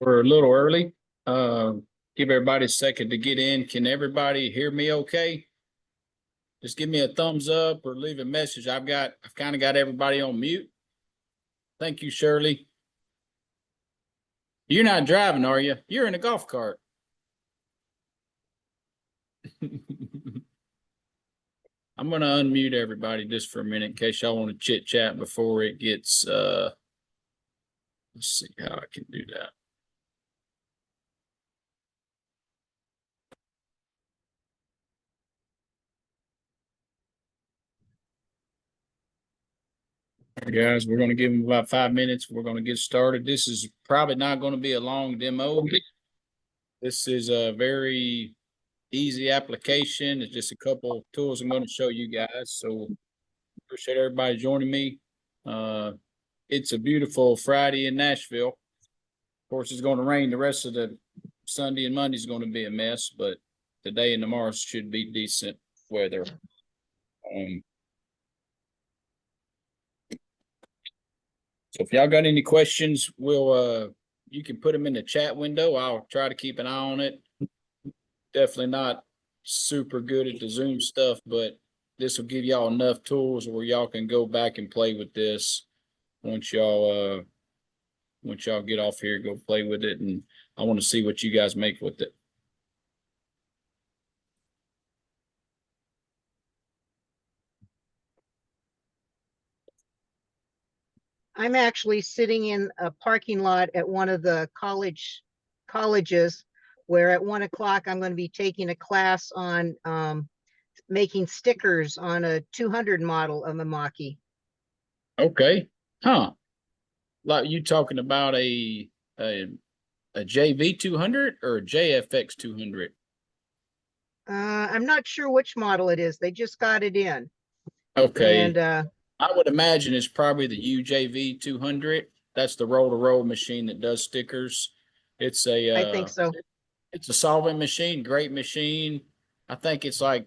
We're a little early. Give everybody a second to get in. Can everybody hear me okay? Just give me a thumbs up or leave a message. I've kind of got everybody on mute. Thank you, Shirley. You're not driving, are you? You're in a golf cart. I'm going to unmute everybody just for a minute in case y'all want to chit chat before it gets, let's see how I can do that. Guys, we're going to give them about 5 minutes. We're going to get started. This is probably not going to be a long demo. This is a very easy application. It's just a couple of tools I'm going to show you guys. So appreciate everybody joining me. It's a beautiful Friday in Nashville. Of course, it's going to rain. The rest of the Sunday and Monday is going to be a mess, but today and tomorrow should be decent weather. So if y'all got any questions, you can put them in the chat window. I'll try to keep an eye on it. Definitely not super good at the Zoom stuff, but this will give y'all enough tools where y'all can go back and play with this once y'all get off here, go play with it. And I want to see what you guys make with it. I'm actually sitting in a parking lot at one of the colleges where at 1 o'clock I'm going to be taking a class on making stickers on a 200 model of a Mach-E. Okay. Huh. Like you talking about a JV 200 or a JFX 200? I'm not sure which model it is. They just got it in. Okay. And I would imagine it's probably the UJV 200. That's the roll-to-roll machine that does stickers. It's a I think so. It's a solvent machine, great machine. I think it's like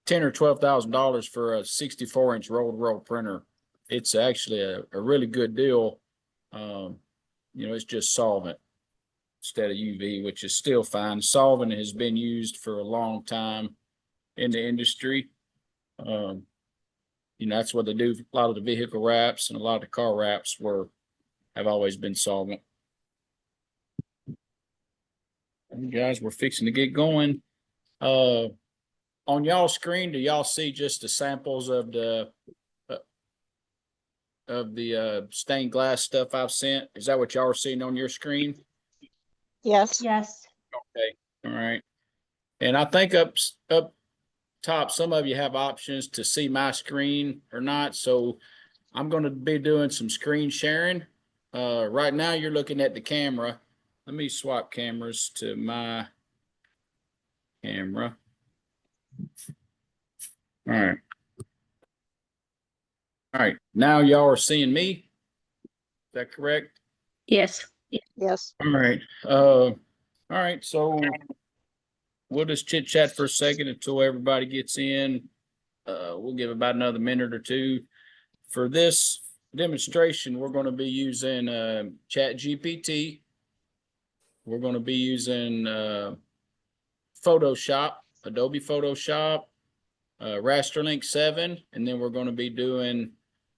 $10,000 or $12,000 for a 64-inch roll-to-roll printer. It's actually a really good deal. It's just solvent instead of UV, which is still fine. Solvent has been used for a long time in the industry. That's what they do. A lot of the vehicle wraps and a lot of the car wraps have always been solvent. And guys, we're fixing to get going. On y'all's screen, do y'all see just the samples of the stained glass stuff I've sent? Is that what y'all are seeing on your screen? Yes. Yes. Okay. All right. And I think up top, some of you have options to see my screen or not. So I'm going to be doing some screen sharing. Right now you're looking at the camera. Let me swap cameras to my camera. All right. All right. Now y'all are seeing me. Is that correct? Yes. Yes. All right. All right. So we'll just chit chat for a second until everybody gets in. We'll give about another minute or two. For this demonstration, we're going to be using ChatGPT. We're going to be using Photoshop, Adobe Photoshop, Raster Link 7, and then we're going to be doing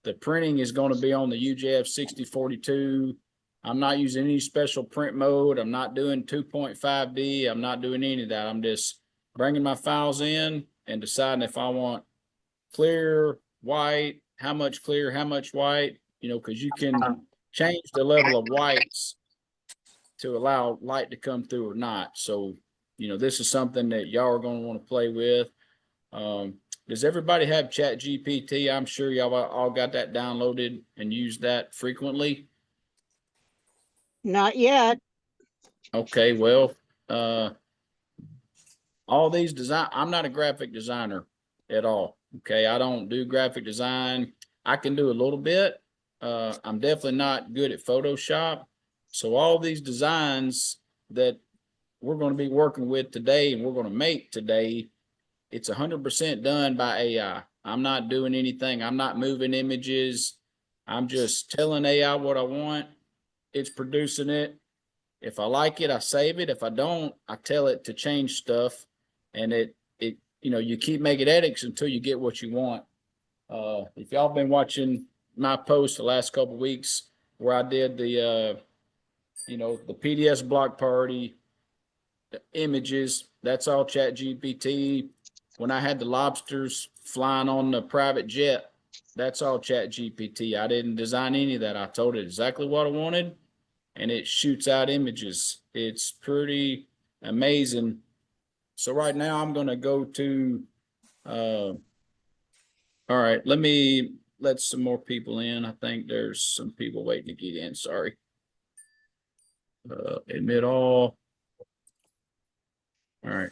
the printing is going to be on the UJF 6042. I'm not using any special print mode. I'm not doing 2.5D. I'm not doing any of that. I'm just bringing my files in and deciding if I want clear, white, how much clear, how much white, because you can change the level of whites to allow light to come through or not. So, this is something that y'all are going to want to play with. Does everybody have ChatGPT? I'm sure y'all all got that downloaded and use that frequently. Not yet. Okay, well, all these I'm not a graphic designer at all. Okay, I don't do graphic design. I can do a little bit. I'm definitely not good at Photoshop. So all these designs that we're going to be working with today and we're going to make today, it's 100% done by AI. I'm not doing anything. I'm not moving images. I'm just telling AI what I want. It's producing it. If I like it, I save it. If I don't, I tell it to change stuff. And you keep making edits until you get what you want. If y'all been watching my post the last couple of weeks where I did the PDS block party, the images, that's all Chat GPT. When I had the lobsters flying on the private jet, that's all Chat GPT. I didn't design any of that. I told it exactly what I wanted, and it shoots out images. It's pretty amazing. So right now I'm going to go to, all right, let me let some more people in. I think there's some people waiting to get in. Sorry. Admit all. All right.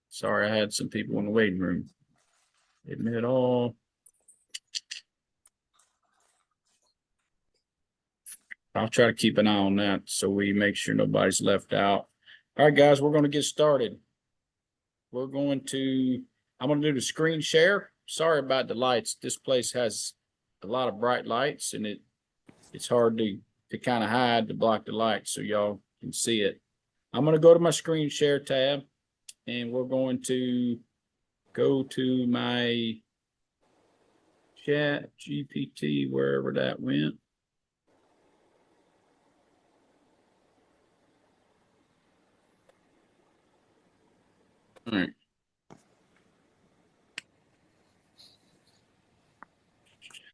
Sorry, I had some people in the waiting room. Admit all. I'll try to keep an eye on that so we make sure nobody's left out. All right, guys, we're going to get started. I'm going to do the screen share. Sorry about the lights. This place has a lot of bright lights, and it's hard to kind of hide to block the lights so y'all can see it. I'm going to go to my screen share tab, and we're going to go to my Chat GPT, wherever that went. All right.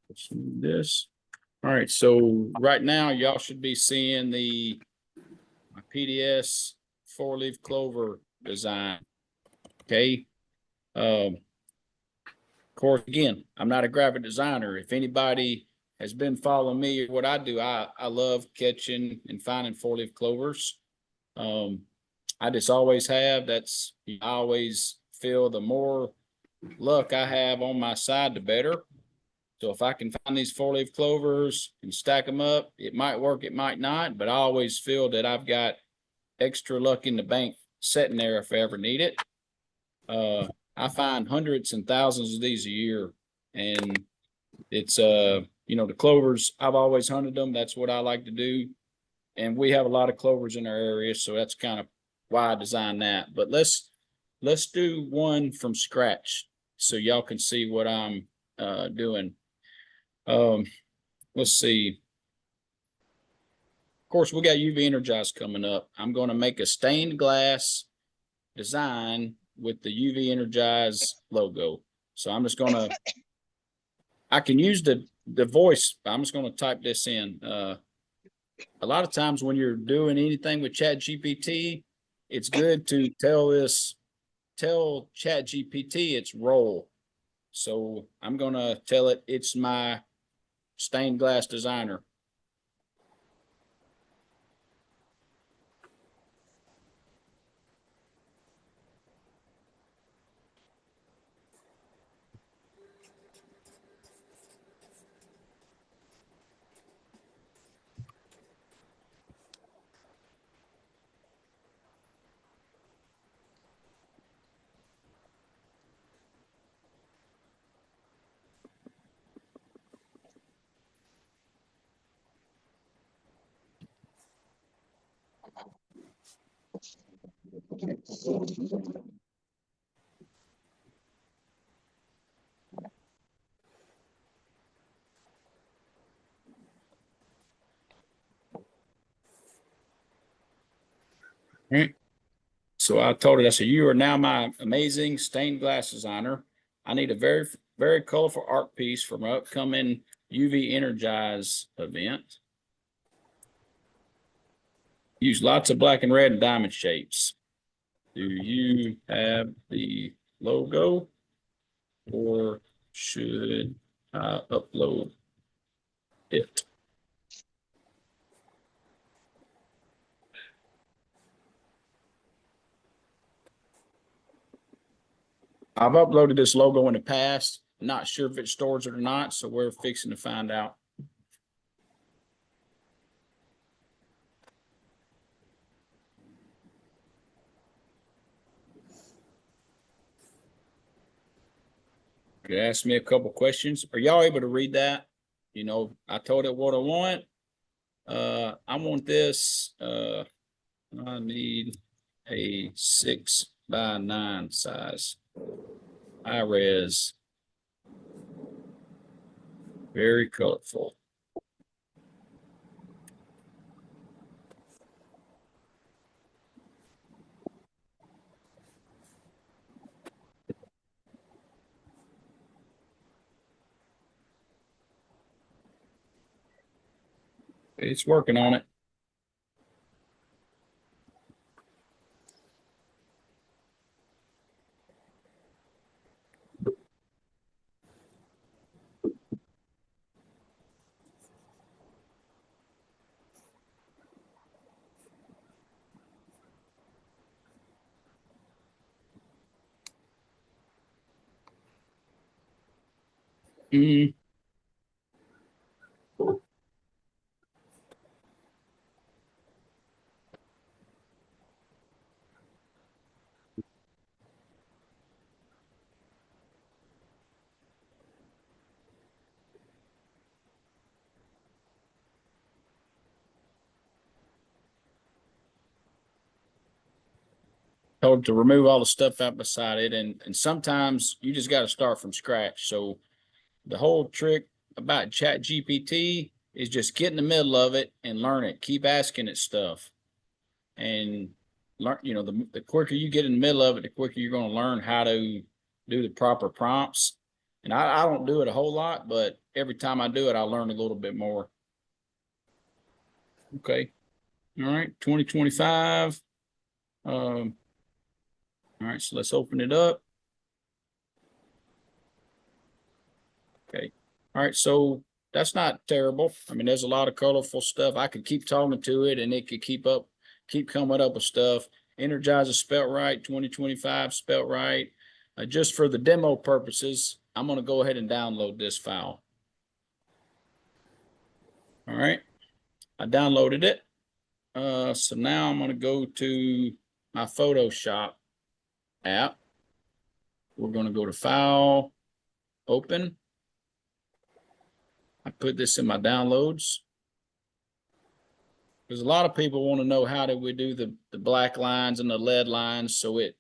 Let's move this. All right. So right now, y'all should be seeing my PDS 4-leaf clover design. Okay. Of course, again, I'm not a graphic designer. If anybody has been following me or what I do, I love catching and finding 4-leaf clovers. I just always have. I always feel the more luck I have on my side, the better. So if I can find these 4-leaf clovers and stack them up, it might work, it might not, but I always feel that I've got extra luck in the bank sitting there if I ever need it. I find hundreds and thousands of these a year, and it's the clovers, I've always hunted them. That's what I like to do. And we have a lot of clovers in our area, so that's kind of why I designed that. But let's do one from scratch so y'all can see what I'm doing. Let's see. Of course, we got UV energized coming up. I'm going to make a stained glass design with the UV energized logo. So I'm just going to, I can use the voice. I'm just going to type this in. A lot of times when you're doing anything with Chat GPT, it's good to tell Chat GPT its role. So I'm going to tell it it's my stained glass designer. All right. So I told it, I said, you are now my amazing stained glass designer. I need a very, very colorful art piece for my upcoming UV Energize event. Use lots of black and red and diamond shapes. Do you have the logo, or should I upload it? I've uploaded this logo in the past. Not sure if it stores it or not, so we're fixing to find out. It asked me a couple questions. Are y'all able to read that? I told it what I want. I want this I need a 6x9 size. High res. Very colorful. It's working on it. Mm. Told to remove all the stuff out beside it, and sometimes you just got to start from scratch. So the whole trick about Chat GPT is just get in the middle of it and learn it. Keep asking it stuff, and learn. You know, the quicker you get in the middle of it, the quicker you're going to learn how to do the proper prompts. And I don't do it a whole lot, but every time I do it, I learn a little bit more. Okay. All right. 2025. All right. So let's open it up. Okay. All right. So that's not terrible. I mean, there's a lot of colorful stuff. I could keep talking to it and it could keep coming up with stuff. Energizer spelt right, 2025 spelt right. Just for the demo purposes, I'm going to go ahead and download this file. All right. I downloaded it. So now I'm going to go to my Photoshop app. We're going to go to File, Open. I put this in my downloads. Because a lot of people want to know how do we do the black lines and the lead lines so it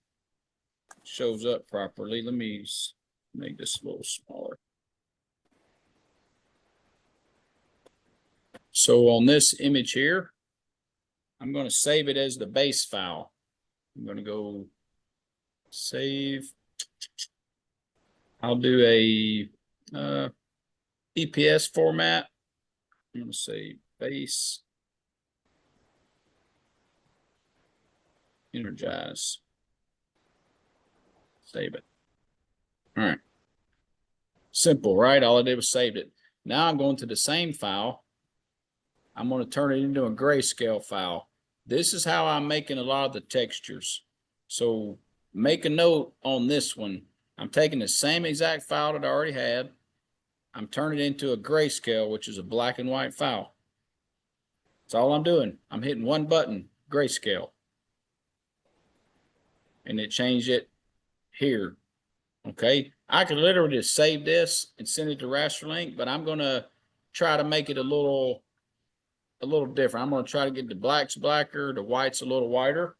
shows up properly. Let me make this a little smaller. So on this image here, I'm going to save it as the base file. I'm going to go save. I'll do a EPS format. I'm going to say base energize. Save it. All right. Simple, right? All I did was saved it. Now I'm going to the same file. I'm going to turn it into a grayscale file. This is how I'm making a lot of the textures. So make a note on this one. I'm taking the same exact file that I already had. I'm turning it into a grayscale, which is a black and white file. That's all I'm doing. I'm hitting one button, grayscale. And it changed it here. Okay. I could literally just save this and send it to Raster Link, but I'm going to try to make it a little different. I'm going to try to get the blacks blacker, the whites a little whiter.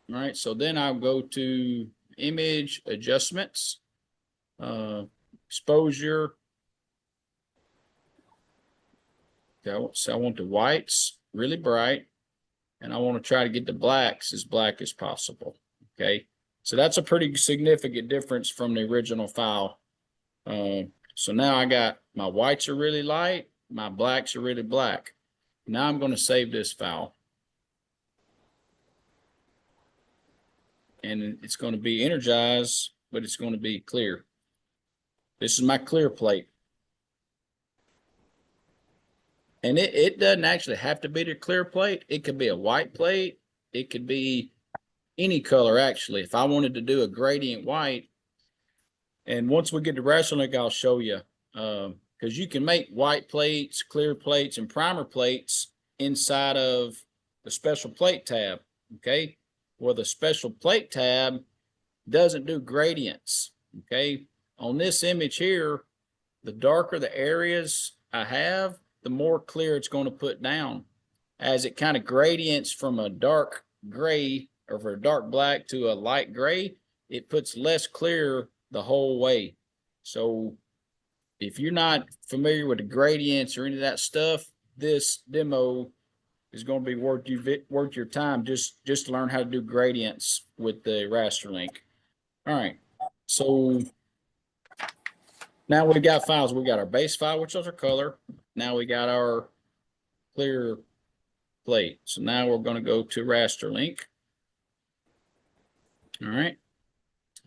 All right. So then I'll go to image adjustments, exposure. So I want the whites really bright, and I want to try to get the blacks as black as possible. Okay. So that's a pretty significant difference from the original file. So now I got my whites are really light, my blacks are really black. Now I'm going to save this file. And it's going to be energized, but it's going to be clear. This is my clear plate. And it doesn't actually have to be the clear plate. It could be a white plate. It could be any color, actually. If I wanted to do a gradient white, and once we get to Raster Link, I'll show you. Because you can make white plates, clear plates, and primer plates inside of the special plate tab. Okay. Well, the special plate tab doesn't do gradients. Okay. On this image here, the darker the areas I have, the more clear it's going to put down. as it kind of gradients from a dark gray or for a dark black to a light gray, it puts less clear the whole way. So if you're not familiar with the gradients or any of that stuff, this demo is going to be worth your time just to learn how to do gradients with the Raster Link. All right, so now we got files. We got our base file, which is our color. Now we got our clear plate. So now we're going to go to Raster Link. All right,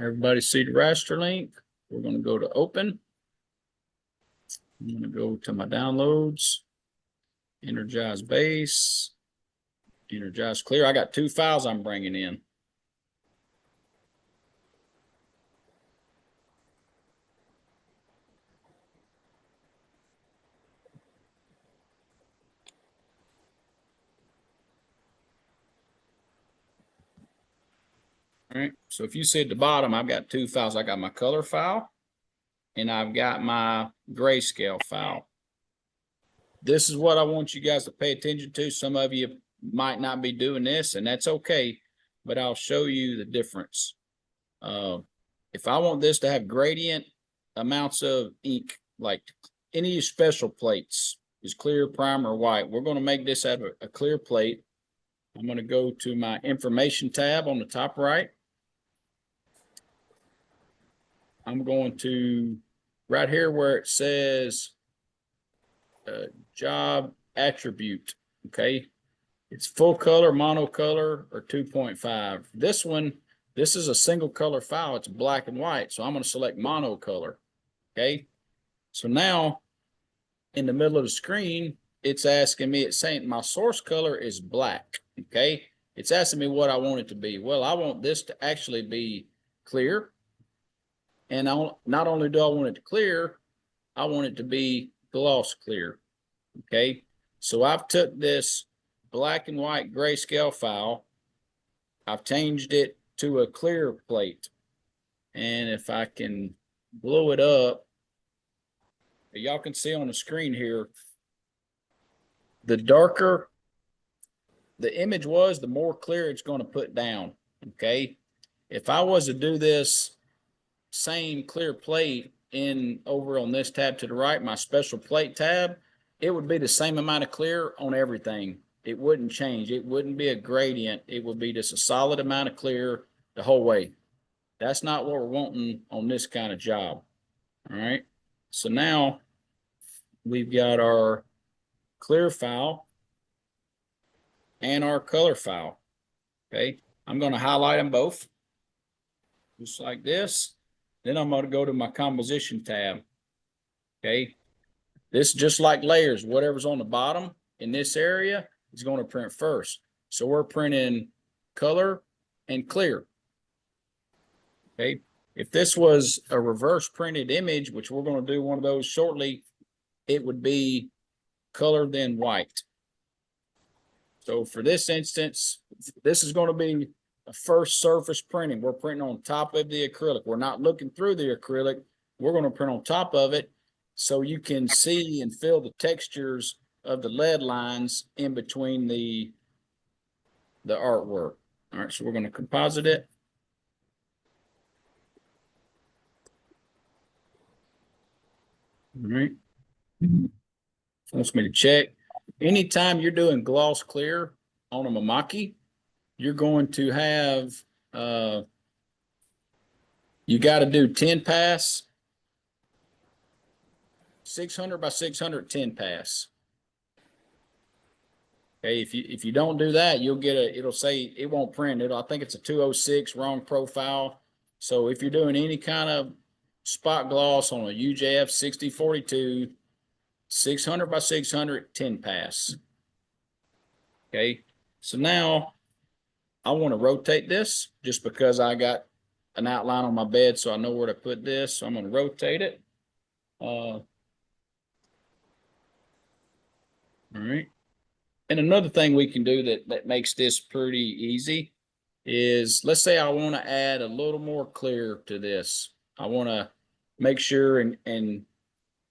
everybody see the Raster Link? We're going to go to open. I'm going to go to my downloads, energize base, energize clear. I got two files I'm bringing in. All right, so if you see at the bottom, I've got two files. I got my color file and I've got my grayscale file. This is what I want you guys to pay attention to. Some of you might not be doing this, and that's okay, but I'll show you the difference. If I want this to have gradient amounts of ink, like any special plates is clear, primer, or white, we're going to make this out of a clear plate. I'm going to go to my information tab on the top right. I'm going to right here where it says job attribute. Okay, it's full color, monocolor, or 2.5. This one, this is a single color file. It's black and white, so I'm going to select monocolor. Okay, so now in the middle of the screen, it's asking me, it's saying my source color is black. Okay, it's asking me what I want it to be. Well, I want this to actually be clear. And not only do I want it to clear, I want it to be gloss clear. Okay, so I've took this black and white grayscale file, I've changed it to a clear plate. And if I can blow it up, y'all can see on the screen here, the darker the image was, the more clear it's going to put down. Okay, if I was to do this same clear plate in over on this tab to the right, my special plate tab, it would be the same amount of clear on everything. It wouldn't change. It wouldn't be a gradient. It would be just a solid amount of clear the whole way. That's not what we're wanting on this kind of job. All right, so now we've got our clear file and our color file. Okay, I'm going to highlight them both just like this. Then I'm going to go to my composition tab. Okay, this just like layers, whatever's on the bottom in this area is going to print first. So we're printing color and clear. Okay, if this was a reverse printed image, which we're going to do one of those shortly, it would be color then white. So for this instance, this is going to be a first surface printing. We're printing on top of the acrylic. We're not looking through the acrylic. We're going to print on top of it so you can see and feel the textures of the lead lines in between the artwork. All right, so we're going to composite it. All right. Wants me to check. Anytime you're doing gloss clear on a Mamaki, you're going to have, you got to do 10 pass, 600 by 600 10 pass. Okay, if you don't do that, you'll get it'll say it won't print it. I think it's a 206 wrong profile. So if you're doing any kind of spot gloss on a UJF 6042, 600 by 600 10 pass. Okay, so now I want to rotate this just because I got an outline on my bed, so I know where to put this. So I'm going to rotate it. All right. And another thing we can do that makes this pretty easy is, let's say I want to add a little more clear to this. I want to make sure and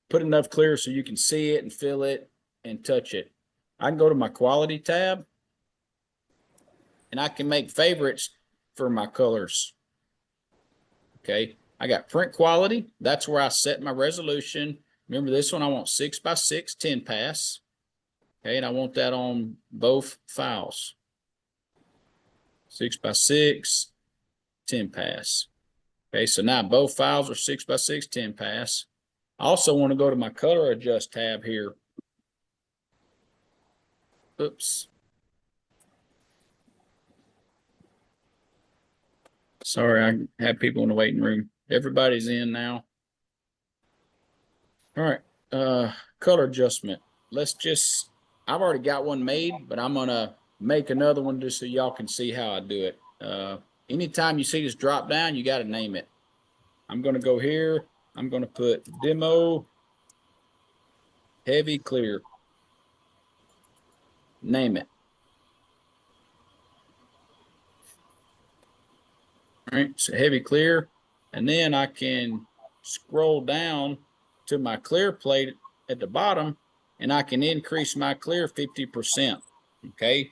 put enough clear so you can see it and feel it and touch it. I can go to my quality tab and I can make favorites for my colors. Okay. I got print quality. That's where I set my resolution. Remember this one, I want 6x6 10 pass. Okay. And I want that on both files. 6x6 10 pass. Okay. So now both files are 6x6 10 pass. I also want to go to my color adjust tab here. Oops. Sorry, I have people in the waiting room. Everybody's in now. All right. Color adjustment. I've already got one made, but I'm gonna make another one just so y'all can see how I do it. Anytime you see this drop down, you got to name it. I'm gonna go here. I'm gonna put demo heavy clear. Name it. All right, so heavy clear. And then I can scroll down to my clear plate at the bottom and I can increase my clear 50%. Okay.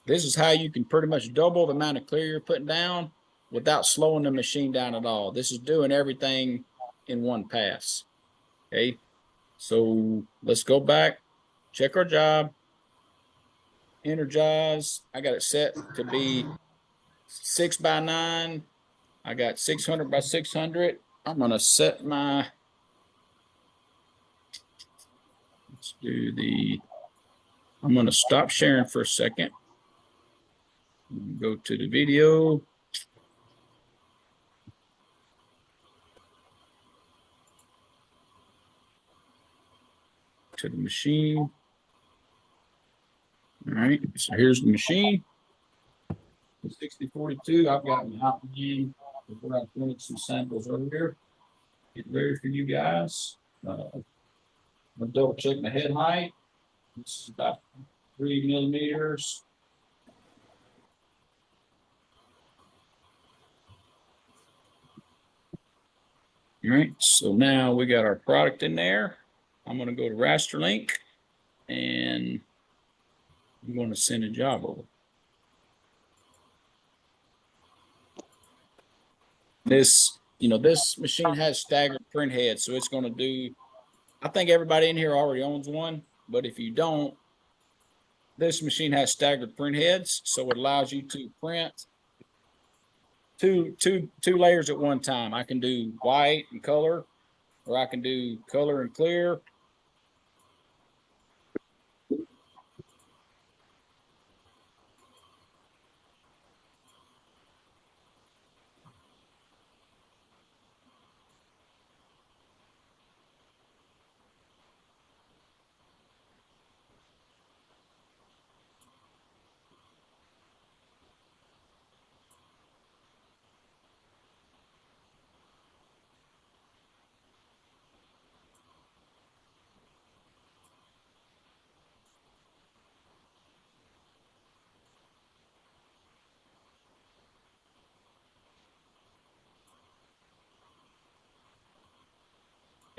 This is how you can pretty much double the amount of clear you're putting down without slowing the machine down at all. This is doing everything in one pass. Okay. So let's go back, check our job, energize. I got it set to be 6x9. I got 600 by 600. I'm going to set my, I'm going to stop sharing for a second. Go to the video. To the machine. All right, so here's the machine. The 6042, I've got my out again before I printed some samples earlier. Get ready for you guys. I'm gonna double check my head height. This is about 3 millimeters. All right, so now we got our product in there. I'm going to go to Raster Link and I'm going to send a job over. This machine has staggered print heads, so it's going to do, I think everybody in here already owns one, but if you don't, this machine has staggered print heads, so it allows you to print two layers at one time. I can do white and color, or I can do color and clear.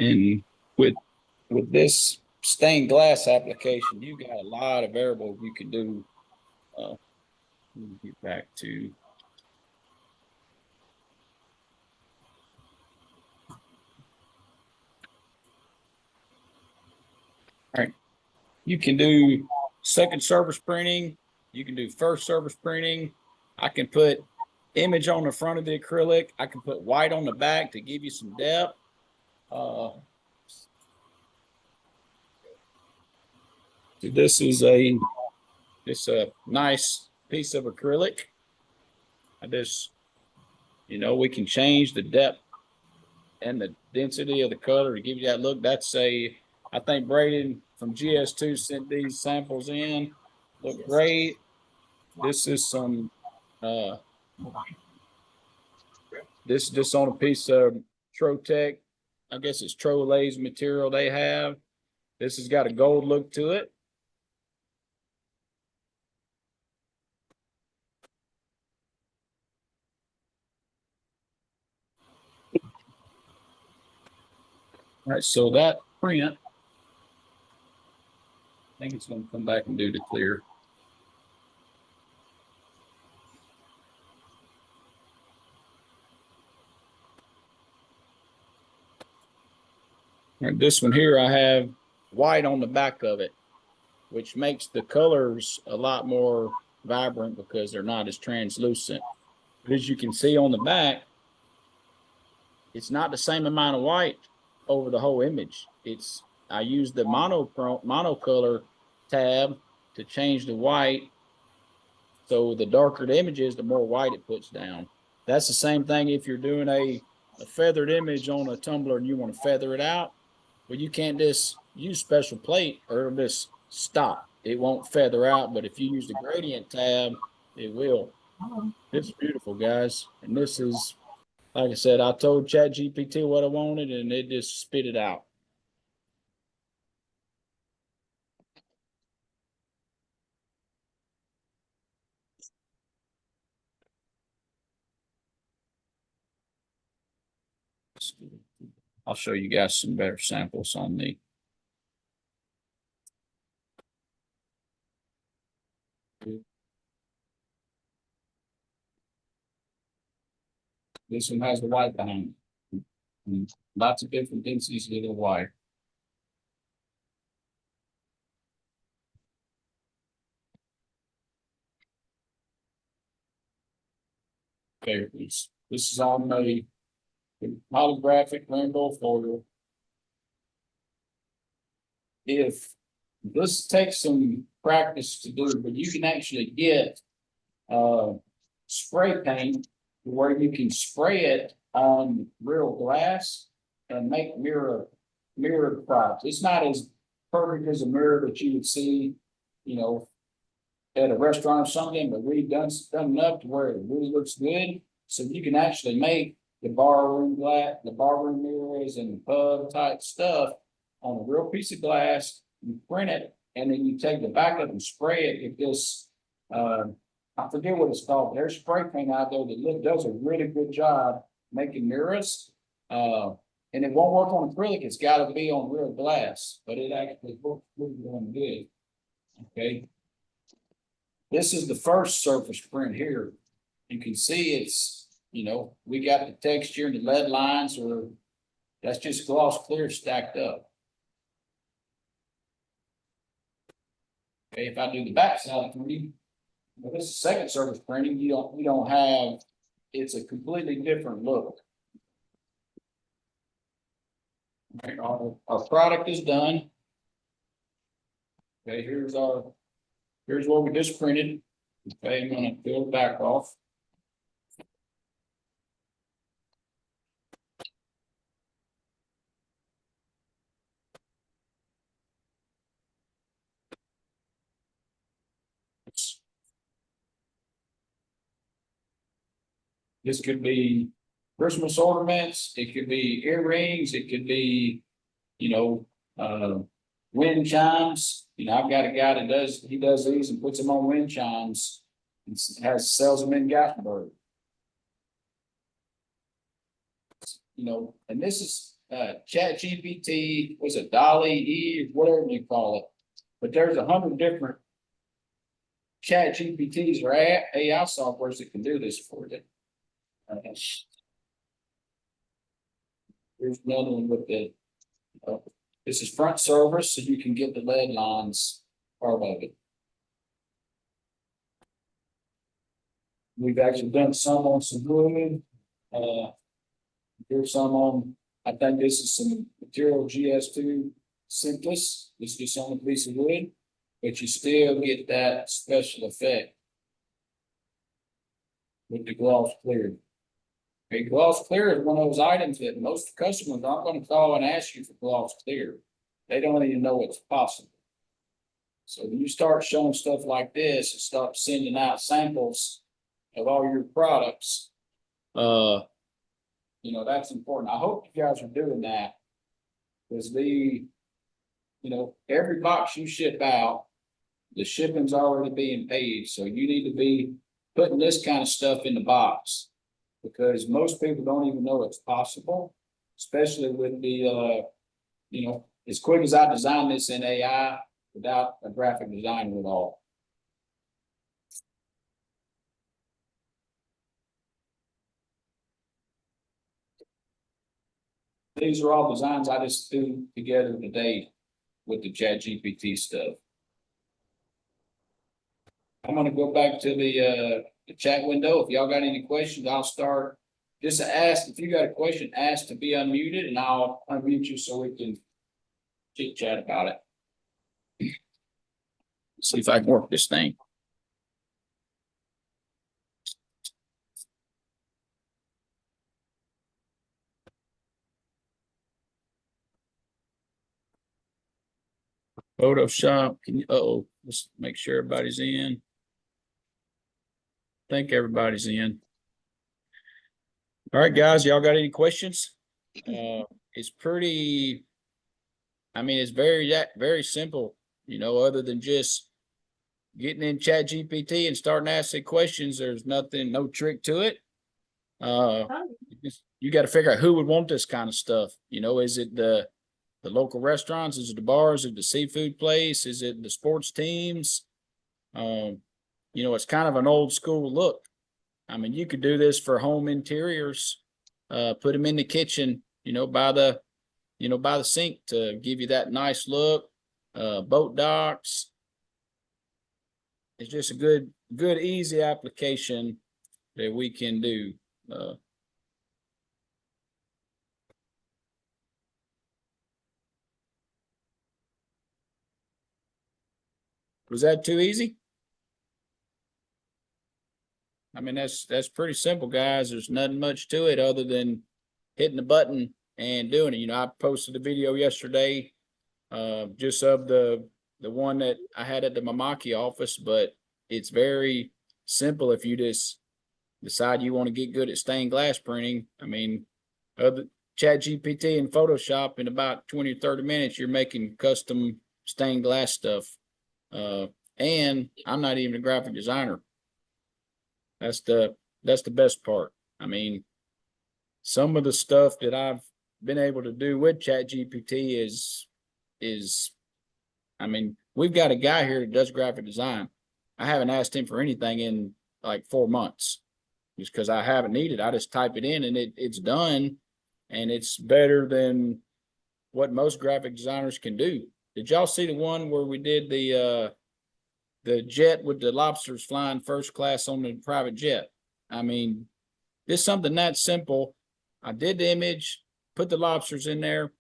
And with this stained glass application, you got a lot of variables you can do. Let me get back to. All right. You can do second surface printing. You can do first surface printing. I can put image on the front of the acrylic. I can put white on the back to give you some depth. This is a nice piece of acrylic. We can change the depth and the density of the color to give you that look. I think Braden from GS2 sent these samples in. Look great. This is some, this is just on a piece of Trotec. I guess it's Trolaze material they have. This has got a gold look to it. All right, so that print think it's gonna come back and do the clear. And this one here, I have white on the back of it, which makes the colors a lot more vibrant because they're not as translucent. But as you can see on the back, it's not the same amount of white over the whole image. I used the monocolor tab to change the white. So the darker the image is, the more white it puts down. That's the same thing if you're doing a feathered image on a tumbler and you want to feather it out. Well, you can't just use special plate or it'll just stop. It won't feather out, but if you use the gradient tab, it will. It's beautiful, guys. And this is, like I said, I told ChatGPT what I wanted and it just spit it out. I'll show you guys some better samples on the. This one has the white behind it. And lots of different densities of the white. Okay, this is on a holographic rainbow folder. If this takes some practice to do, but you can actually get spray paint where you can spray it on real glass and make mirrored products. It's not as perfect as a mirror that you would see, you know, at a restaurant or something, but we've done enough to where it really looks good. So you can actually make the barroom glass, the barroom mirrors and the pub type stuff on a real piece of glass. You print it, and then you take the back up and spray it. It just, I forget what it's called. There's spray paint out there that does a really good job making mirrors. And it won't work on acrylic. It's got to be on real glass, but it actually works really good. Okay. This is the first surface print here. You can see it's, you know, we got the texture and the lead lines, or that's just gloss clear stacked up. Okay, if I do the back side for you, well, this is second surface printing. You don't have, it's a completely different look. Okay, our product is done. Okay, here's what we just printed. Okay, I'm gonna peel the back off. This could be Christmas ornaments, it could be earrings, it could be, you know, wind chimes. You know, I've got a guy that does these and puts them on wind chimes and sells them in Gatlinburg. You know, and this is ChatGPT, was it Dolly E, whatever you call it. But there's 100 different ChatGPTs or AI softwares that can do this for you. Here's another one with the, this is front surface, so you can get the lead lines part of it. We've actually done some on some wood. Here's some on, I think this is some material GS2 Simplest. It's just on a piece of wood, but you still get that special effect with the gloss clear. Okay, gloss clear is one of those items that most customers aren't going to call and ask you for gloss clear. They don't even know it's possible. So when you start showing stuff like this and start sending out samples of all your products, you know, that's important. I hope you guys are doing that, because you know, every box you ship out, the shipping's already being paid. So you need to be putting this kind of stuff in the box, because most people don't even know it's possible, especially with the, you know, as quick as I designed this in AI, without a graphic designer at all. These are all designs I just threw together today with the ChatGPT stuff. I'm gonna go back to the chat window. If y'all got any questions, I'll start. Just ask, if you got a question, ask to be unmuted and I'll unmute you so we can chit chat about it. See if I can work this thing. Photoshop, can you, uh-oh, let's make sure everybody's in. I think everybody's in. All right, guys, y'all got any questions? It's pretty, I mean, it's very simple, you know, other than just getting in ChatGPT and starting asking questions. There's nothing, no trick to it. You got to figure out who would want this kind of stuff. You know, is it the local restaurants? Is it the bars? Is it the seafood place? Is it the sports teams? You know, it's kind of an old school look. I mean, you could do this for home interiors, put them in the kitchen, you know, by the sink to give you that nice look. Boat docks. It's just a good, easy application that we can do. Was that too easy? I mean, that's pretty simple, guys. There's nothing much to it other than hitting the button and doing it. You know, I posted a video yesterday, just of the one that I had at the Mamaki office, but it's very simple if you just decide you want to get good at stained glass printing. I mean, other ChatGPT and Photoshop, in about 20 or 30 minutes, you're making custom stained glass stuff. And I'm not even a graphic designer. That's the best part. I mean, some of the stuff that I've been able to do with ChatGPT is, I mean, we've got a guy here that does graphic design. I haven't asked him for anything in like 4 months, just because I haven't needed. I just type it in and it's done, and it's better than what most graphic designers can do. Did y'all see the one where we did the jet with the lobsters flying first class on the private jet? I mean, it's something that simple. I did the image, put the lobsters in there,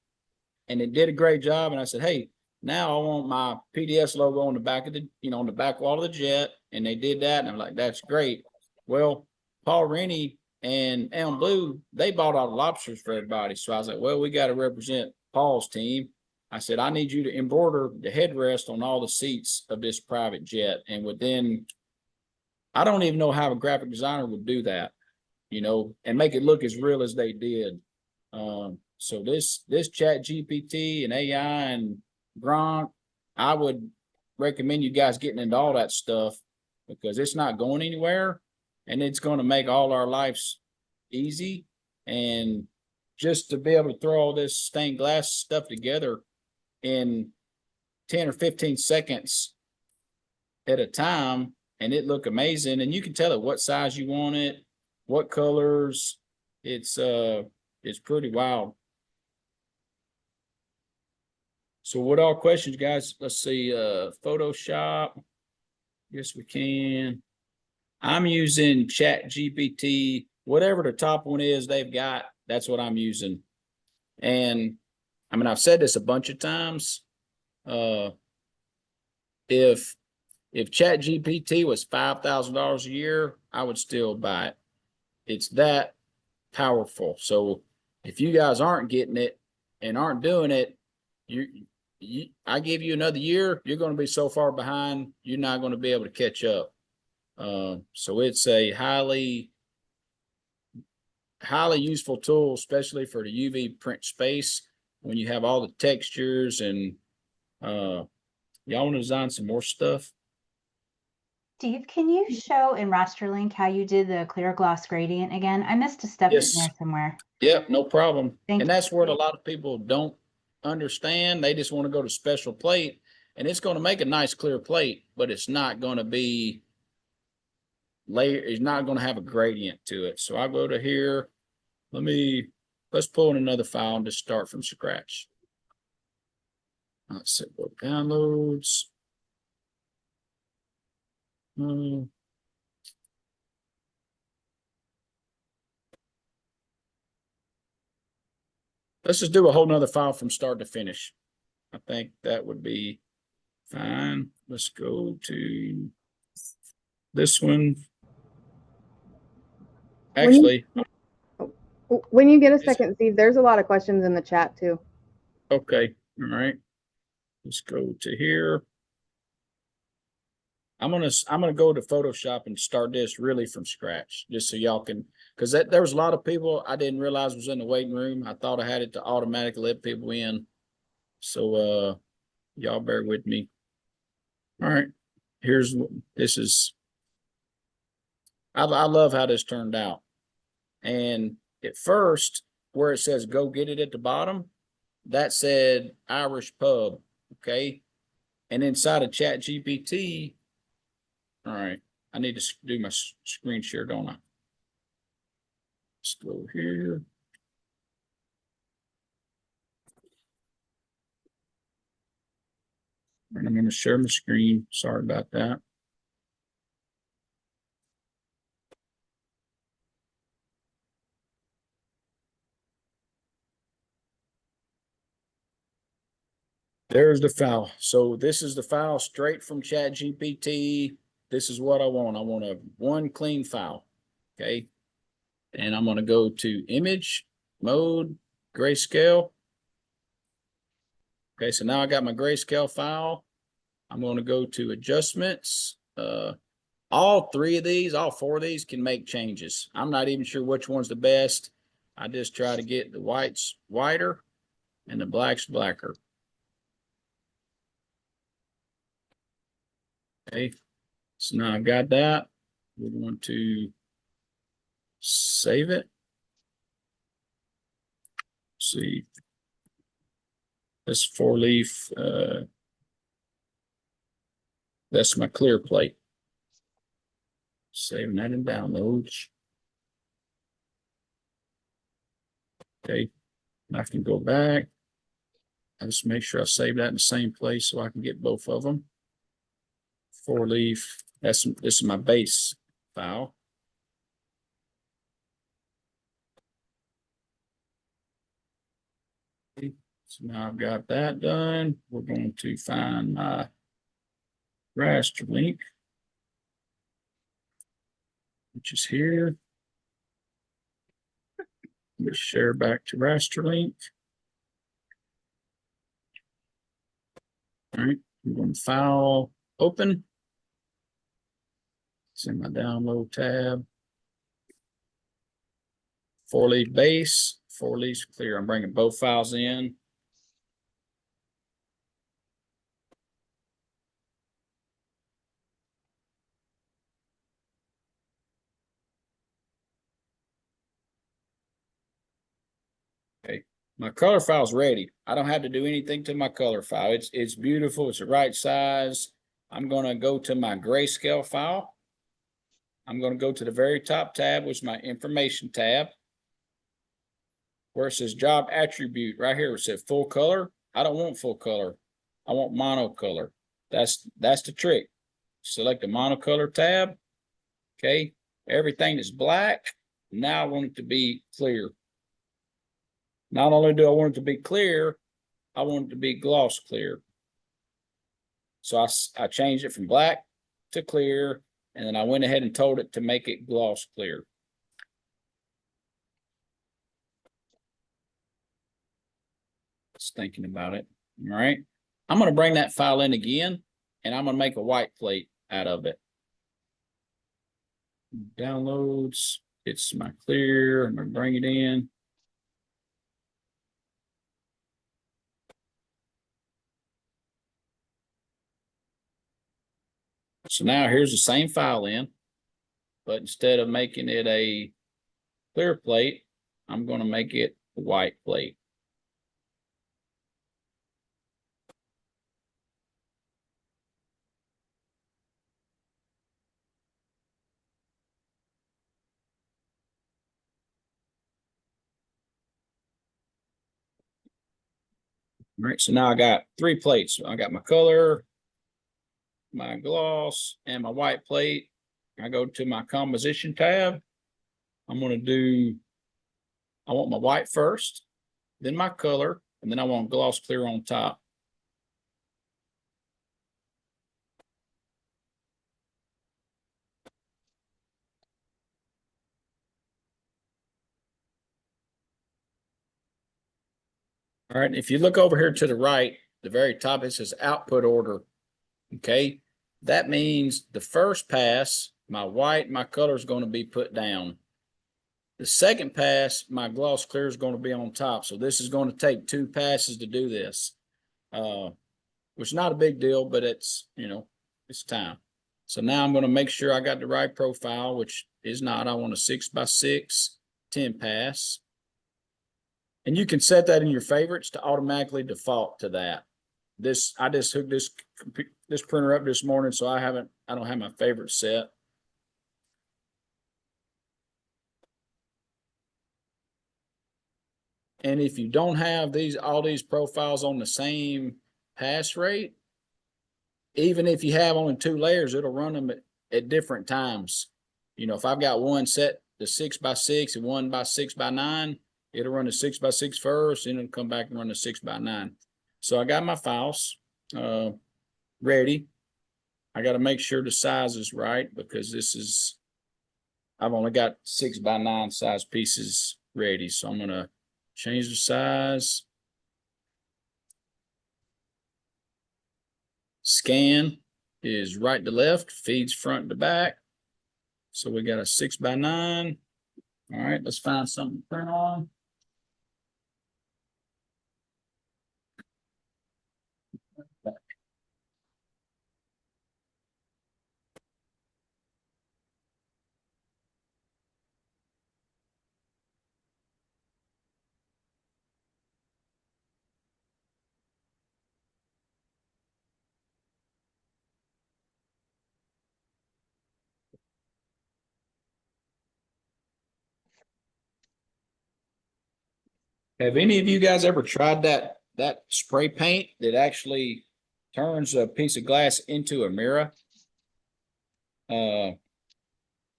and it did a great job. And I said, hey, now I want my PDS logo on the back of the, you know, on the back wall of the jet. And they did that. And I'm like, that's great. Well, Paul Rennie and Elm Blue, they bought all the lobsters for everybody. So I was like, well, we got to represent Paul's team. I said, I need you to embroider the headrest on all the seats of this private jet. And within, I don't even know how a graphic designer would do that, you know, and make it look as real as they did. So this ChatGPT and AI and Gronk, I would recommend you guys getting into all that stuff, because it's not going anywhere, and it's going to make all our lives easy. And just to be able to throw all this stained glass stuff together in 10 or 15 seconds at a time, and it look amazing, and you can tell it what size you want it, what colors. It's pretty wild. So what all questions, guys? Let's see, Photoshop. Yes, we can. I'm using ChatGPT, whatever the top one is they've got, that's what I'm using. And I mean, I've said this a bunch of times. If ChatGPT was $5,000 a year, I would still buy it. It's that powerful. So if you guys aren't getting it and aren't doing it, I give you another year, you're going to be so far behind, you're not going to be able to catch up. So it's a highly useful tool, especially for the UV print space, when you have all the textures. And y'all want to design some more stuff? Steve, can you show in Raster Link how you did the clear gloss gradient again? I missed a step in there somewhere. Yep, no problem. Thank and that's where a lot of people don't understand. They just want to go to special plate and it's going to make a nice clear plate, but it's not going to be layer. It's not going to have a gradient to it. So I'll go to here. Let's pull in another file and just start from scratch. Let's see what downloads. Let's just do a whole nother file from start to finish. I think that would be fine. Let's go to this one. Actually, When you get a second, Steve, there's a lot of questions in the chat too. okay. All right. Let's go to here. I'm gonna go to Photoshop and start this really from scratch, just so y'all can, because there was a lot of people I didn't realize was in the waiting room. I thought I had it to automatically let people in. So y'all bear with me. All right. I love how this turned out. And at first, where it says go get it at the bottom, that said Irish pub. Okay. And inside of Chat GPT, all right, I need to do my screen share, don't I? Let's go here. And I'm going to share my screen. Sorry about that. There's the file. So this is the file straight from Chat GPT. This is what I want. I want one clean file. Okay. And I'm going to go to image mode, grayscale. Okay. So now I got my grayscale file. I'm going to go to adjustments. All four of these can make changes. I'm not even sure which one's the best. I just try to get the whites whiter and the blacks blacker. Okay, so now I've got that. We want to save it. Let's see, this 4-leaf, that's my clear plate. Saving that in downloads. Okay, I can go back. I just make sure I save that in the same place so I can get both of them. 4-leaf. This is my base file. Okay. So now I've got that done. We're going to find my raster link, which is here. Let's share back to raster link. All right, I'm going to file open. It's in my download tab. 4-leaf base, 4-leaf clear. I'm bringing both files in. Okay, my color file is ready. I don't have to do anything to my color file. It's beautiful. It's the right size. I'm going to go to my grayscale file. I'm going to go to the very top tab, which is my information tab, where it says job attribute right here. It says full color. I don't want full color. I want monocolor. That's the trick. Select the monocolor tab. Okay. Everything is black. Now I want it to be clear. Not only do I want it to be clear, I want it to be gloss clear. So I changed it from black to clear, and then I went ahead and told it to make it gloss clear. Just thinking about it. All right. I'm going to bring that file in again, and I'm going to make a white plate out of it. Downloads. It's my clear. I'm going to bring it in. So now here's the same file in, but instead of making it a clear plate, I'm going to make it a white plate. All right, so now I got 3 plates. I got my color, my gloss, and my white plate. I go to my composition tab. I want my white first, then my color, and then I want gloss clear on top. All right, if you look over here to the right, the very top, it says output order. Okay, that means the first pass, my white, my color is going to be put down. The second pass, my gloss clear is going to be on top. So this is going to take 2 passes to do this, which is not a big deal, but it's, it's time. So now I'm going to make sure I got the right profile, which is not. I want a 6x6 10 pass. And you can set that in your favorites to automatically default to that. I just hooked this printer up this morning, so I don't have my favorite set. And if you don't have all these profiles on the same pass rate, even if you have only 2 layers, it'll run them at different times. If I've got one set to 6x6 and one by 6x9, it'll run the 6x6 first, and it'll come back and run the 6x9. So I got my files ready. I got to make sure the size is right, because I've only got 6x9 size pieces ready. So I'm going to change the size. Scan is right to left, feeds front to back. So we got a 6x9. All right, let's find something to print on. Have any of you guys ever tried that spray paint that actually turns a piece of glass into a mirror? Like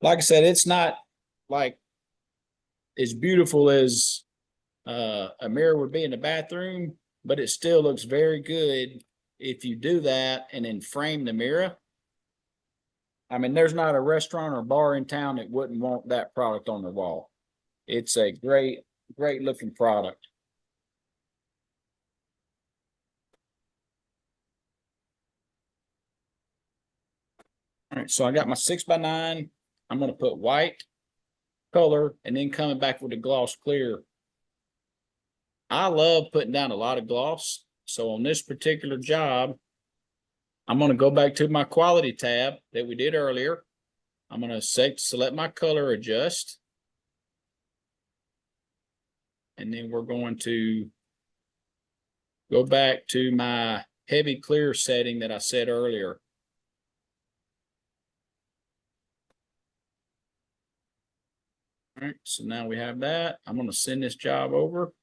I said, it's not like as beautiful as a mirror would be in the bathroom, but it still looks very good if you do that and then frame the mirror. I mean, there's not a restaurant or bar in town that wouldn't want that product on their wall. It's a great looking product. All right, so I got my 6x9. I'm going to put white, color, and then coming back with the gloss clear. I love putting down a lot of gloss. So on this particular job, I'm going to go back to my quality tab that we did earlier. I'm going to select my color adjust. And then we're going to go back to my heavy clear setting that I said earlier. All right, so now we have that. I'm going to send this job over,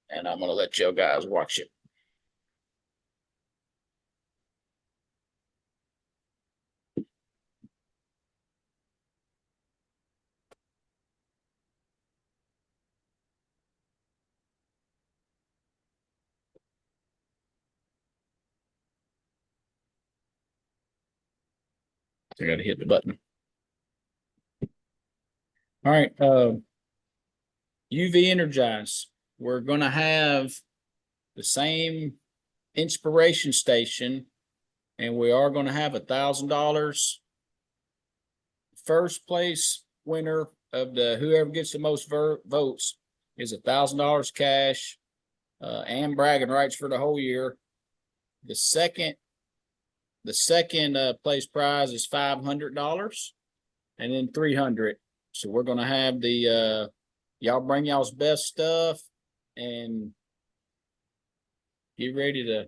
and I'm going to let you guys watch it. I got to hit the button. All right, UV Energize. We're going to have the same inspiration station, and we are going to have $1,000. First place winner of whoever gets the most votes is $1,000 cash and bragging rights for the whole year. The second place prize is $500, and then $300. So we're gonna have the y'all bring y'all's best stuff and get ready to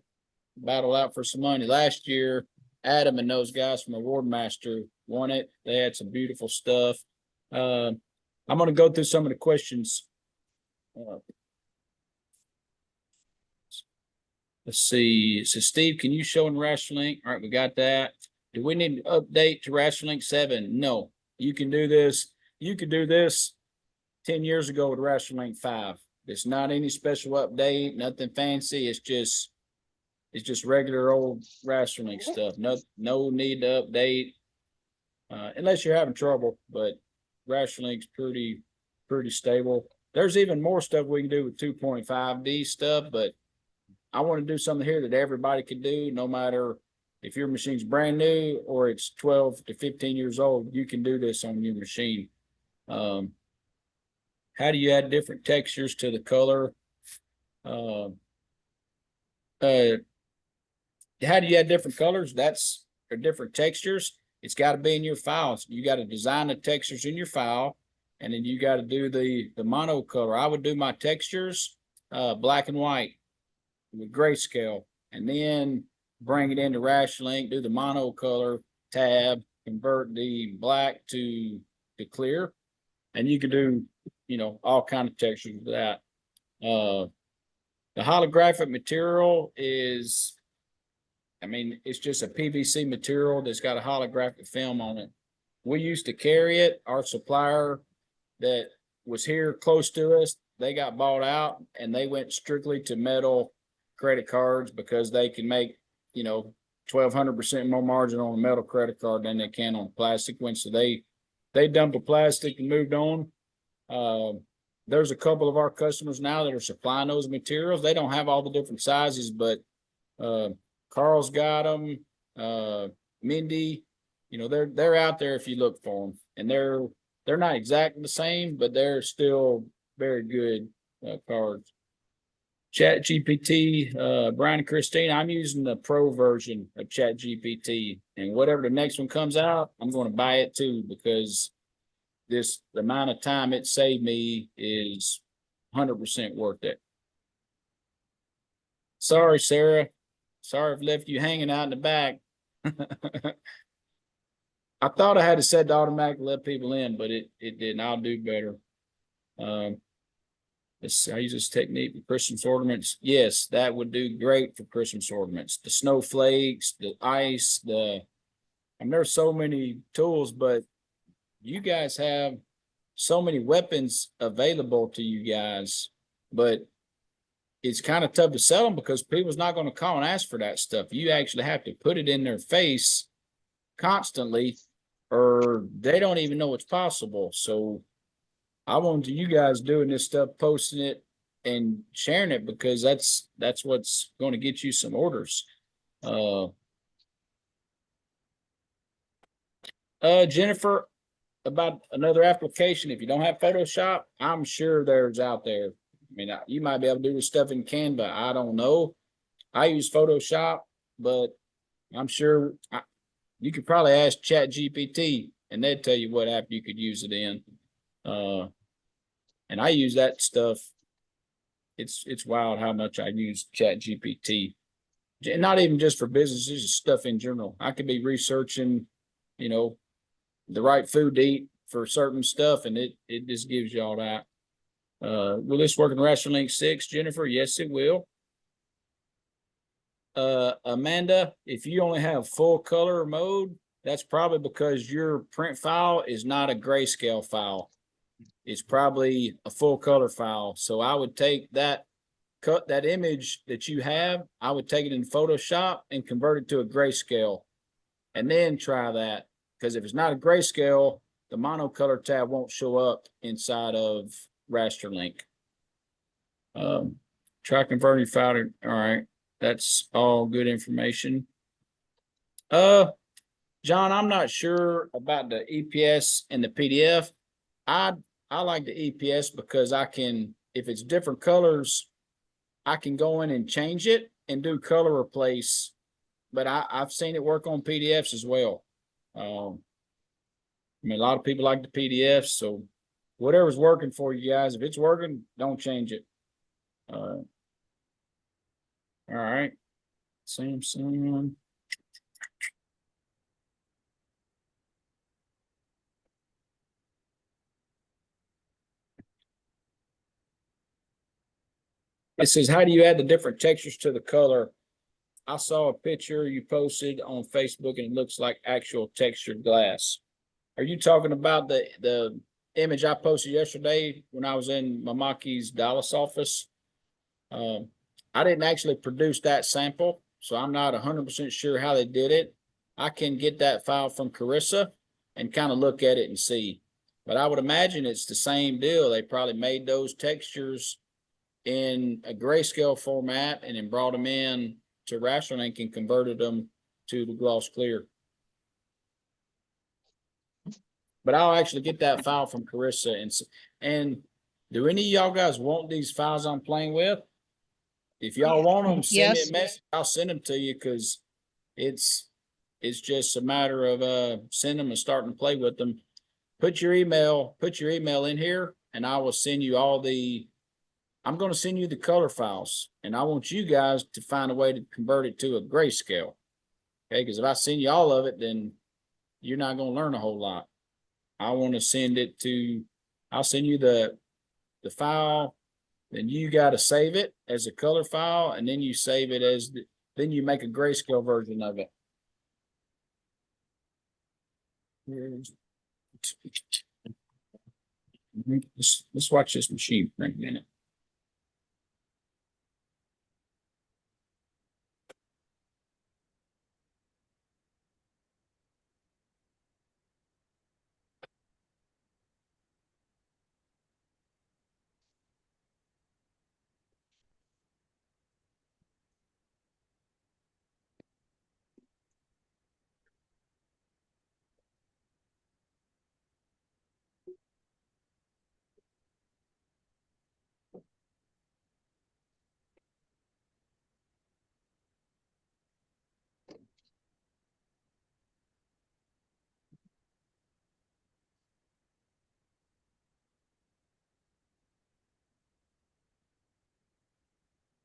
battle out for some money. Last year, Adam and those guys from Award Master won it. They had some beautiful stuff. I'm gonna go through some of the questions. Let's see. So Steve, can you show in Raster Link? All right, we got that. Do we need to update to Raster Link 7? No. You can do this. You could do this 10 years ago with Raster Link 5. It's not any special update, nothing fancy. It's just regular old Raster Link stuff. No need to update. Unless you're having trouble, but Raster Link's pretty stable. There's even more stuff we can do with 2.5D stuff, but I want to do something here that everybody can do, no matter if your machine's brand new or it's 12 to 15 years old. You can do this on your machine. How do you add different textures to the color? How do you add different colors? Or different textures. It's got to be in your files. You got to design the textures in your file, and then you got to do the mono color. I would do my textures black and white with grayscale, and then bring it into Raster Link, do the mono color tab, convert the black to clear, and you can do, all kind of textures with that. The holographic material is, it's just a PVC material that's got a holographic film on it. We used to carry it. Our supplier that was here close to us, they got bought out and they went strictly to metal credit cards because they can make, 1,200% more margin on a metal credit card than they can on a plastic one. So they dumped the plastic and moved on. There's a couple of our customers now that are supplying those materials. They don't have all the different sizes, but Carl's got them. Mindy, they're out there if you look for them, and they're not exactly the same, but they're still very good cards. Chat GPT, Brian and Christine, I'm using the pro version of Chat GPT, and whatever the next one comes out, I'm going to buy it too, because the amount of time it saved me is 100% worth it. Sorry, Sarah. Sorry I've left you hanging out in the back. I thought I had it set to automatically let people in, but it didn't. I'll do better. I use this technique for Christmas ornaments. Yes, that would do great for Christmas ornaments. The snowflakes, the ice, there's so many tools, but you guys have so many weapons available to you guys, but it's kind of tough to sell them because people's not going to call and ask for that stuff. You actually have to put it in their face constantly, or they don't even know it's possible. So I want you guys doing this stuff, posting it and sharing it, because that's what's going to get you some orders. Jennifer, about another application. If you don't have Photoshop, I'm sure there's out there. You might be able to do this stuff in Canva. I don't know. I use Photoshop, but I'm sure you could probably ask Chat GPT and they'd tell you what app you could use it in. And I use that stuff. It's wild how much I use Chat GPT. Not even just for business, it's just stuff in general. I could be researching, the right food to eat for certain stuff, and it just gives you all that. Will this work in Raster Link 6, Jennifer? Yes, it will. Amanda, if you only have full color mode, that's probably because your print file is not a grayscale file. It's probably a full color file. So I would take that image that you have, I would take it in Photoshop and convert it to a grayscale, and then try that. Because if it's not a grayscale, the monocolor tab won't show up inside of Raster Link. Try converting file to, all right. That's all good information. John, I'm not sure about the EPS and the PDF. I like the EPS because I can, if it's different colors, I can go in and change it and do color replace. But I've seen it work on PDFs as well. A lot of people like the PDFs, so whatever's working for you guys, if it's working, don't change it. All right. Samsung. It says, how do you add the different textures to the color? I saw a picture you posted on Facebook and it looks like actual textured glass. Are you talking about the image I posted yesterday when I was in Mamaki's Dallas office? I didn't actually produce that sample, so I'm not 100% sure how they did it. I can get that file from Carissa and kind of look at it and see. But I would imagine it's the same deal. They probably made those textures in a grayscale format and then brought them in to Raster Link and converted them to the gloss clear. But I'll actually get that file from Carissa and do any of y'all guys want these files I'm playing with? If y'all want them, send me Yes. a message. I'll send them to you because it's just a matter of sending them and starting to play with them. Put your email in here and I will send you I'm going to send you the color files and I want you guys to find a way to convert it to a grayscale. Okay, because if I send you all of it, then you're not going to learn a whole lot. I want to send it to, I'll send you the file, then you got to save it as a color file, and then you save it as, then you make a grayscale version of it. Let's watch this machine for a minute.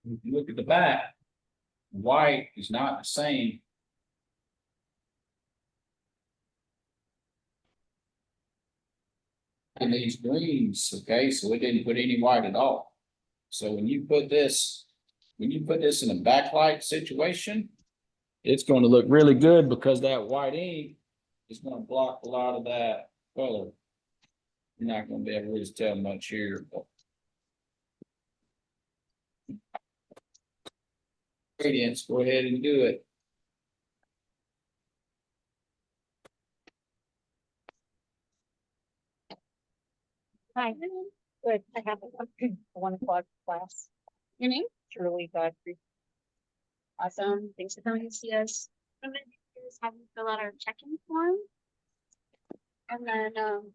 If you look at the back, white is not the same. And these greens, okay, so it didn't put any white at all. So when you put this in a backlight situation, it's going to look really good because that white ink is going to block a lot of that color. You're not going to be able to really tell much here. But gradients, go ahead and do it. Hi. Good. I have a 1 o'clock class. Your name? Shirley Godfrey. Awesome. Thanks for coming to see us. I'm gonna just have you fill out our check-in form. And then,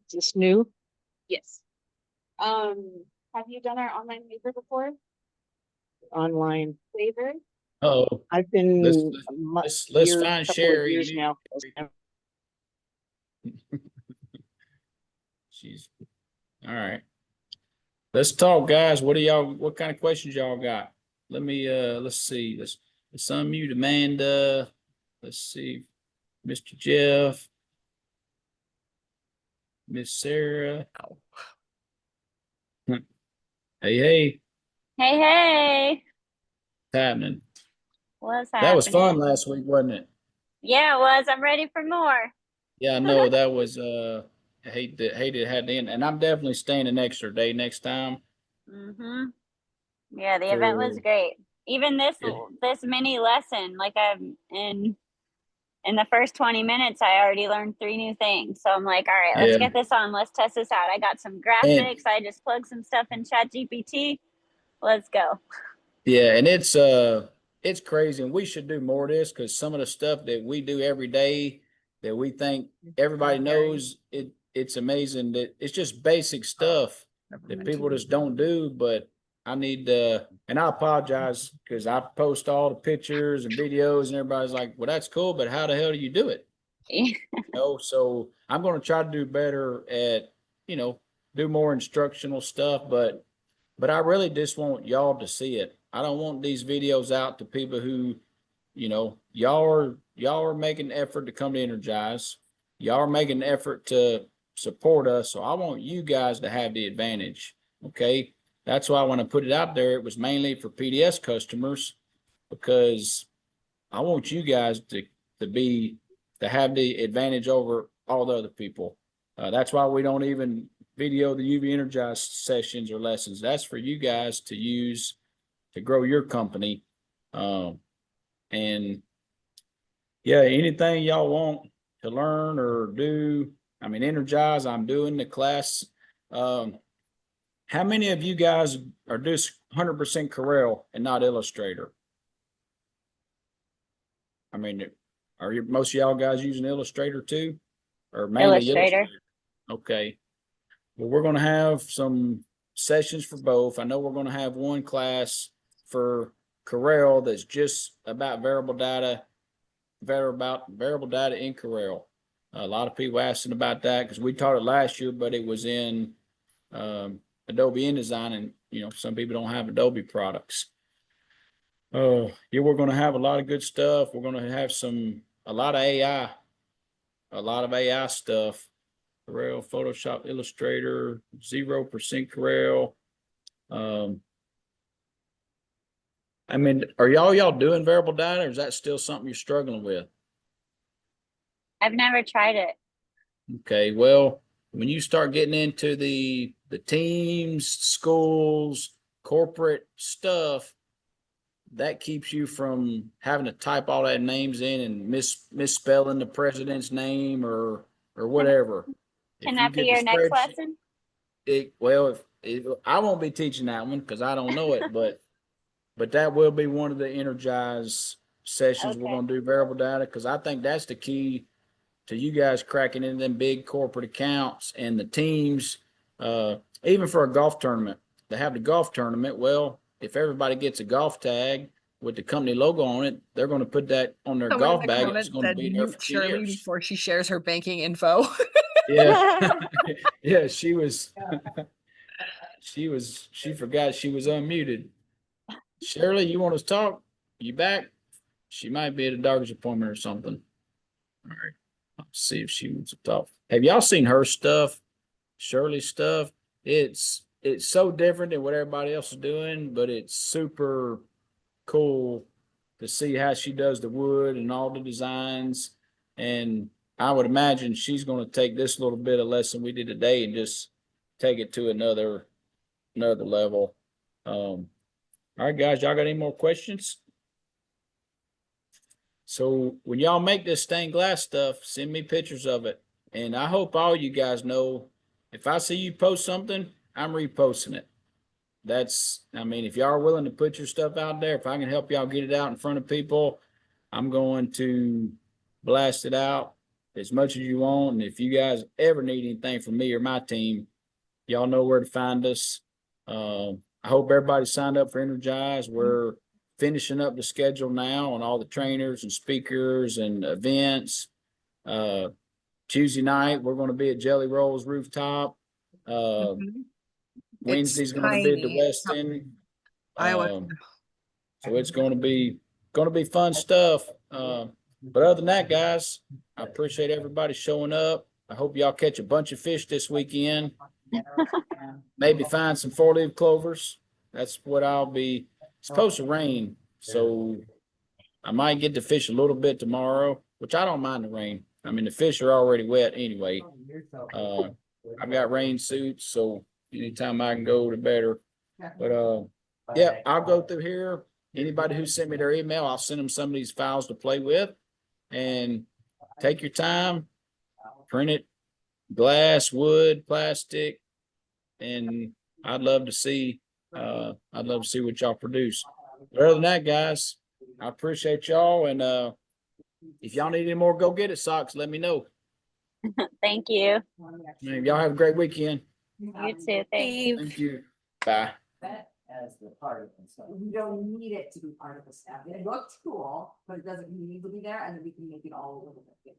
Is this new? yes. Have you done our online waiver before? Online. Waiver? Oh, I've been let's year, find couple of Sherry. years now. She's all right. Let's talk, guys. What kind of questions y'all got? Let me let's see. Let's unmute Amanda. Let's see. Mr. Jeff. Miss Sarah. Hey, hey. Hey, hey, What's happening? what's That was fun happening? last week, wasn't it? Yeah, it was. I'm ready for more. Yeah, I know that was I hate it had to end. And I'm definitely staying an extra day next time. Mm-hmm. Yeah, the event was For great. Even this it, this mini lesson, like I'm in the first 20 minutes, I already learned 3 new things. So I'm like, all right, let's yeah. get this on. Let's test this out. I got some And graphics. I just plugged some stuff in ChatGPT. Let's go. yeah, and it's crazy, and we should do more of this because some of the stuff that we do every day that we think everybody knows, it's amazing that it's just basic stuff that people just don't do. But I need and I apologize because I post all the pictures and videos, and everybody's like, "Well, that's cool, but how the hell do you do it?" So I'm going to try to do better at do more instructional stuff, but I really just want y'all to see it. I don't want these videos out to people who, y'all are making an effort to come to Energize. Y'all are making an effort to support us. So I want you guys to have the advantage. Okay. that's why when I put it out there, it was mainly for PDS customers, because I want you guys to have the advantage over all the other people. That's why we don't even video the UV Energized sessions or lessons. That's for you guys to use to grow your company. And yeah, anything y'all want to learn or do, I mean, Energize, I'm doing the class. How many of you guys are just 100% Corel and not Illustrator? I mean, are most of y'all guys using Illustrator too? Or mainly Illustrator. Okay. Well, we're going to have some sessions for both. I know we're going to have one class for Corel that's just about variable data in Corel. A lot of people asking about that because we taught it last year, but it was in Adobe InDesign, and some people don't have Adobe products. Yeah, we're going to have a lot of good stuff. We're going to have a lot of AI stuff. Corel, Photoshop, Illustrator, 0% Corel. I mean, are y'all doing variable data, or is that still something you're struggling with? I've never tried it. Okay, well, when you start getting into the teams, schools, corporate stuff, that keeps you from having to type all that names in and misspelling the president's name or whatever. Can that be your next lesson? I won't be teaching that one because I don't know it, but that will be one of the Energize sessions. Okay. We're going to do variable data because I think that's the key to you guys cracking into them big corporate accounts and the teams. Even for a golf tournament, they have the golf tournament. Well, if everybody gets a golf tag with the company logo on it, they're going to put that on their Someone in golf the bag. It's comments going to said be there mute for 2 Shirley years. before she shares her banking info. Yeah. Yeah, she forgot she was unmuted. Shirley, you want to talk? You back? She might be at a doctor's appointment or something. All right. Let's see if she wants to talk. Have y'all seen her stuff? Shirley's stuff? It's so different than what everybody else is doing, but it's super cool to see how she does the wood and all the designs. And I would imagine she's going to take this little bit of lesson we did today and just take it to another level. All right, guys, y'all got any more questions? So when y'all make this stained glass stuff, send me pictures of it. And I hope all you guys know, if I see you post something, I'm reposting it. If y'all are willing to put your stuff out there, if I can help y'all get it out in front of people, I'm going to blast it out as much as you want. And if you guys ever need anything from me or my team, y'all know where to find us. I hope everybody signed up for Energize. We're finishing up the schedule now on all the trainers and speakers and events. Tuesday night, we're going to be at Jelly Rolls Rooftop. Wednesday's going to be at the West End. Iowa. So it's going to be fun stuff. But other than that, guys, I appreciate everybody showing up. I hope y'all catch a bunch of fish this weekend. Maybe find some 4-leaf clovers. That's what it's supposed to rain. So I might get to fish a little bit tomorrow, which I don't mind the rain. I mean, the fish are already wet anyway. I've got rain suits, so anytime I can go, the better. But yeah, I'll go through here. Anybody who sent me their email, I'll send them some of these files to play with. And take your time, print it, glass, wood, plastic, and I'd love to see what y'all produce. But other than that, guys, I appreciate y'all. And if y'all need any more Go Get It socks, let me know. Thank you. Man, y'all have a great weekend. You too. Thanks. Thank you. Bye. As the part of the stuff. You don't need it to be part of the staff. It looks cool, but it doesn't need to be there, and then we can make it all a little bit bigger.